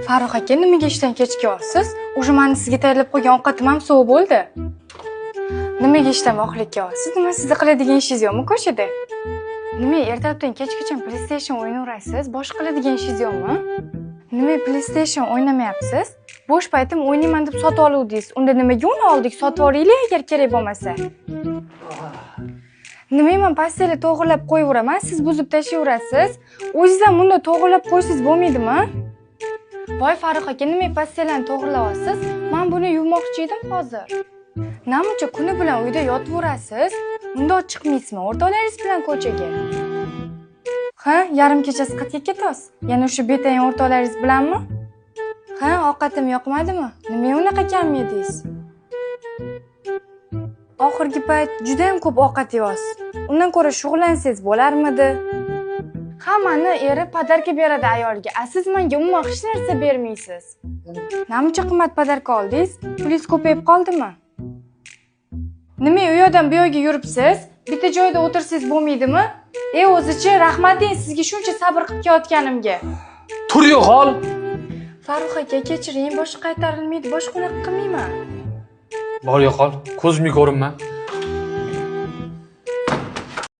Farruh aka, nimaga ishdan kech kelyapsiz? O'sha meni sizga tayyorlab qo'ygan ovqatim ham sovuq bo'ldi. Nimaga ishdan voqlik kelyapsiz? Nima sizni qiladigan ishingiz yo'qmi ko'chada? Nima ertalabdan kechgacha PlayStation o'ynayverasiz? Boshqa qiladigan ishingiz yo'qmi? Nima PlayStation o'ynamayapsiz? Bo'sh paytim o'ynayman deb sotib oluvdingiz. Unda nimaga uni oldik? Sotib olaylik agar kerak bo'lmasa. Nima men pastelni to'g'rilab qo'yaveraman, siz buzib tashlayverasiz. O'zingiz ham bunda to'g'rilab qo'ysangiz bo'lmaydimi? Voy Farruh aka, nima pastellarni to'g'rilayapsiz? Men buni yuvmoqchi edim hozir. Namuncha kuni bilan uyda yotaverasiz? Undoq chiqmaysizmi o'rtoqlaringiz bilan ko'chaga? Ha, yarim kechasi qayerga ketasiz? Yana o'sha betayin o'rtoqlaringiz bilanmi? Ha, ovqatim yoqmadimi? Nima unaqa kam yedingiz? Oxirgi payt juda ham ko'p ovqat yeyapsiz. Undan ko'ra shug'ullansangiz bo'larmidi? Hammani eri podarka beradi ayolga. Siz menga umuman hech narsa bermaysiz. Namuncha qimmat podarka oldingiz? Pulingiz ko'payib qoldimi? Nima u yoqdan bu yoqqa yuribsiz? Bitta joyda o'tirsangiz bo'lmaydimi? O'zichi rahmat deng sizga shuncha sabr qilib kelayotganimga. Tur yo'qol. Farruh aka, kechiring, boshqa qaytarilmaydi. Boshqa unaqa qilmayman. Bor yo'qol. Ko'zimga ko'rinma.